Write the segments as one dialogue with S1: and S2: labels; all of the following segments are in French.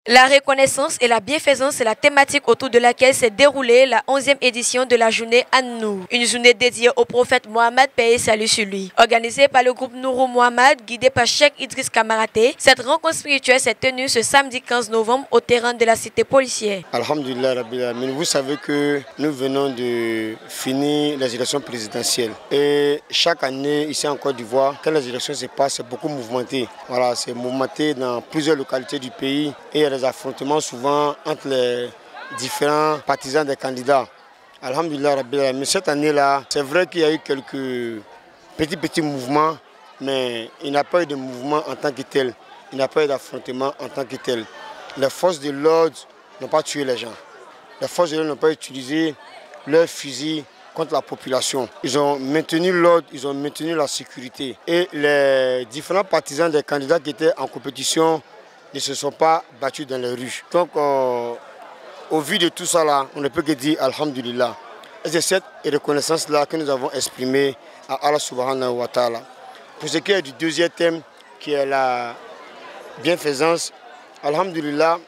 S1: La reconnaissance et la bienfaisance, c'est la thématique autour de laquelle s'est déroulée la 11e édition de la journée An-Nour. Une journée dédiée au prophète Mohammed, paix et salut sur lui. Organisée par le groupe Nourou Mohammed, guidé par Cheikh Idriss Kamaraté, cette rencontre spirituelle s'est tenue ce samedi 15 novembre au terrain de la cité policière.
S2: Alhamdulillah Rabbil Alamin, vous savez que nous venons de finir les élections présidentielles. Et chaque année, ici en Côte d'Ivoire, quand les élections se passent, c'est beaucoup mouvementé. Voilà, c'est mouvementé dans plusieurs localités du pays. Et il y a des affrontements souvent entre les différents partisans des candidats. Alhamdulillah Rabbil Alamin. Mais cette année-là, c'est vrai qu'il y a eu quelques petits mouvements, mais il n'y a pas eu de mouvement en tant que tel. Il n'y a pas eu d'affrontement en tant que tel. Les forces de l'ordre n'ont pas tué les gens. Les forces de l'ordre n'ont pas utilisé leurs fusils contre la population. Ils ont maintenu l'ordre, ils ont maintenu la sécurité. Et les différents partisans des candidats qui étaient en compétition ne se sont pas battus dans les rues. Donc, au vu de tout ça, là, on ne peut que dire Alhamdulillah. Et c'est cette reconnaissance-là que nous avons exprimée à Allah subhanahu wa ta'ala. Pour ce qui est du deuxième thème, qui est la bienfaisance, Alhamdulillah,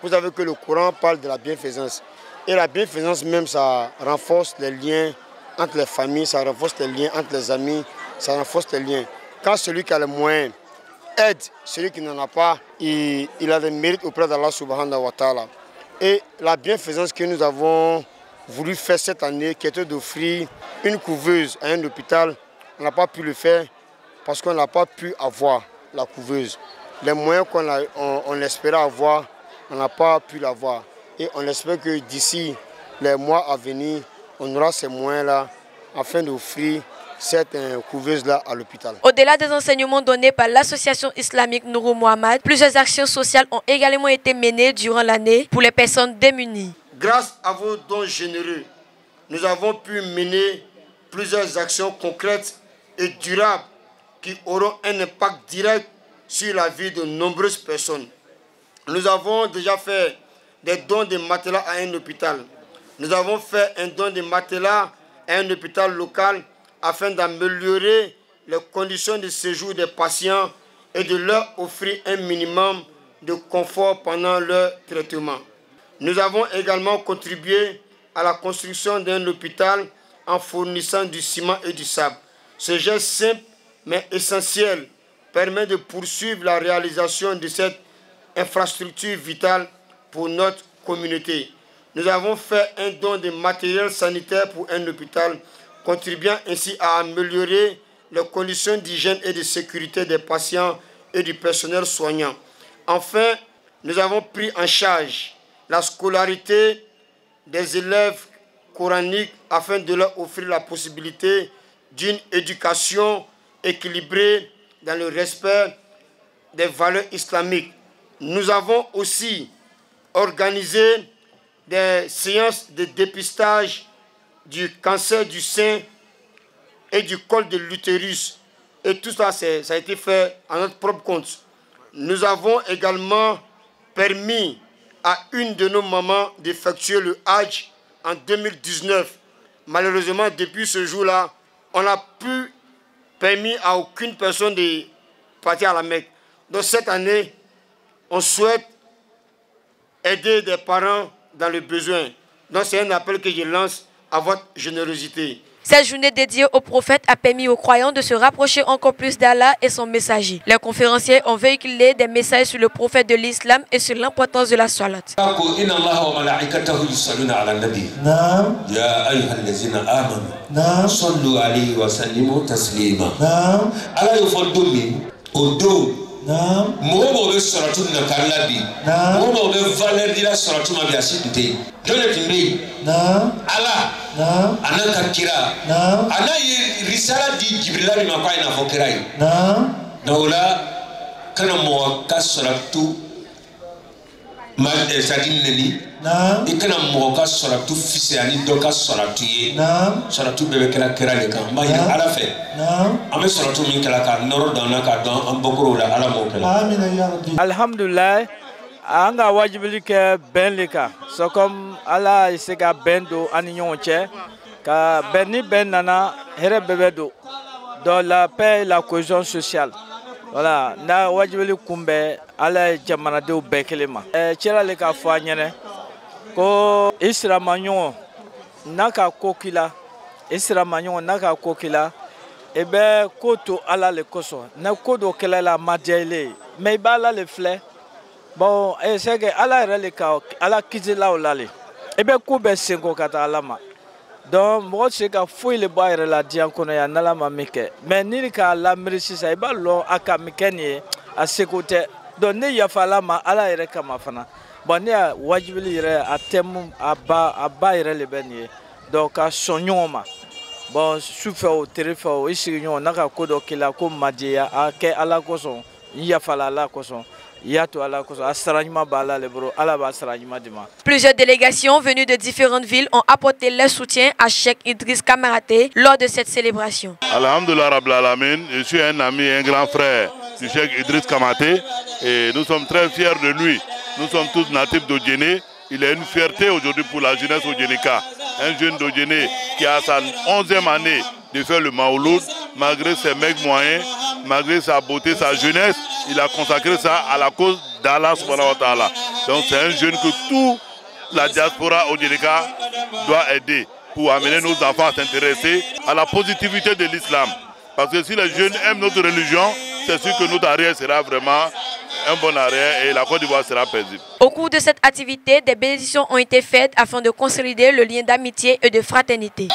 S2: vous savez que le Coran parle de la bienfaisance. Et la bienfaisance même, ça renforce les liens entre les familles, ça renforce les liens entre les amis, ça renforce les liens. Quand celui qui a les moyens aide celui qui n'en a pas, il a des mérites auprès d'Allah subhanahu wa ta'ala. Et la bienfaisance que nous avons voulu faire cette année, qui était d'offrir une couveuse à un hôpital, on n'a pas pu le faire parce qu'on n'a pas pu avoir la couveuse. Les moyens qu'on espérait avoir, on n'a pas pu l'avoir. Et on espère que d'ici les mois à venir, on aura ces moyens-là afin d'offrir cette couveuse-là à l'hôpital.
S1: Au-delà des enseignements donnés par l'association islamique Nourou Mohammed, plusieurs actions sociales ont également été menées durant l'année pour les personnes démunies.
S2: Grâce à vos dons généreux, nous avons pu mener plusieurs actions concrètes et durables qui auront un impact direct sur la vie de nombreuses personnes. Nous avons déjà fait des dons de matelas à un hôpital. Nous avons fait un don de matelas à un hôpital local afin d'améliorer les conditions de séjour des patients et de leur offrir un minimum de confort pendant leur traitement. Nous avons également contribué à la construction d'un hôpital en fournissant du ciment et du sable. Ce geste simple mais essentiel permet de poursuivre la réalisation de cette infrastructure vitale pour notre communauté. Nous avons fait un don de matériel sanitaire pour un hôpital, contribuant ainsi à améliorer les conditions d'hygiène et de sécurité des patients et du personnel soignant. Enfin, nous avons pris en charge la scolarité des élèves coraniques afin de leur offrir la possibilité d'une éducation équilibrée dans le respect des valeurs islamiques. Nous avons aussi organisé des séances de dépistage du cancer du sein et du col de l'utérus. Et tout ça, ça a été fait à notre propre compte. Nous avons également permis à une de nos mamans d'effectuer le Hajj en 2019. Malheureusement, depuis ce jour-là, on n'a plus permis à aucune personne de partir à la Mecque. Donc cette année, on souhaite aider des parents dans le besoin. Donc c'est un appel que je lance à votre générosité.
S1: Cette journée dédiée au prophète a permis aux croyants de se rapprocher encore plus d'Allah et son messager. Les conférenciers ont véhiculé des messages sur le prophète de l'islam et sur l'importance de la salat.
S3: Mɔgɔ bɛ sɔrɔtu na karila bi mɔgɔ bɛ valeur dira sɔrɔtu ma bi a si tun tɛ yen jɔn de tun bɛ yen Ala a n'a ka kira a n'a ye risala di Jibirila de ma k'a ye n'a fɔ kira ye nka o la kana mɔgɔ ka sɔrɔtu ma sadi neni i kana mɔgɔ ka sɔrɔtu fisaya ni dɔ ka sɔrɔtu ye sɔrɔtu bɛɛ bɛ kɛra kira de kan n b'a ɲini Ala fɛ an bɛ sɔrɔtu min kɛra ka nɔrɔ dan na k'a dɔn an bɔkɔrɔw la Ala m'o kɛra.
S4: Alhamdulillah an ka wajibili kɛ bɛn le kan c'est comme Ala ye se ka bɛn don an ni ɲɔgɔn cɛ ka bɛn ni bɛn nana hɛrɛ bɛɛ bɛ don dans la paix et la cohésion sociale. Voilà, na wajibili kumbe ala jamanadenw bɛɛ kelen ma. Cɛla le k'a fɔ an ɲɛna ko i siramaɲɔgɔn n'a ka ko k'i la, i siramaɲɔgɔn n'a ka ko k'i la, i bɛ ko to ala le kosɔn. Ni ko dɔ kɛla la a ma diya i le, mais i bɛ ala le filɛ. Bon, c'est que ala yɛrɛ le ka ala kisilaw la le. I bɛ ko bɛɛ senko ka taa ala ma. Donc mɔgɔ tɛ se ka foyi le bɔ a yɛrɛ la diɲɛ kɔnɔ yan n'ala ma min kɛ. Mais ni k'a lamiri sisan i b'a lɔn a ka min kɛ nin ye a seko tɛ. Donc ne yafa ala ma ala yɛrɛ kama fana. Bon ne y'a wajibili yɛrɛ a thème a ba yɛrɛ le bɛ nin ye. Donc ka sɔn ɲɔgɔn ma. Bon sufɛ o tile fɛ o i sigi ɲɔgɔn n'a ka ko dɔ k'i la ko ma diya a kɛ ala kosɔn n yafala ala kosɔn.
S1: Plusieurs délégations venues de différentes villes ont apporté leur soutien à Cheikh Idriss Kamaté lors de cette célébration.
S5: Alhamdulillah Rabbil Alamin, je suis un ami et un grand frère du Cheikh Idriss Kamaté et nous sommes très fiers de lui. Nous sommes tous natifs d'Odjéné. Il est une fierté aujourd'hui pour la jeunesse odjénéka. Un jeune d'Odjéné qui a sa 11e année de faire le Maouloud, malgré ses mecs moyens, malgré sa beauté, sa jeunesse, il a consacré ça à la cause d'Allah subhanahu wa ta'ala. Donc c'est un jeune que toute la diaspora odjénéka doit aider pour amener nos enfants à s'intéresser à la positivité de l'islam. Parce que si les jeunes aiment notre religion, c'est sûr que notre arrière sera vraiment un bon arrière et la Côte d'Ivoire sera paisible.
S1: Au cours de cette activité, des bénédictions ont été faites afin de consolider le lien d'amitié et de fraternité.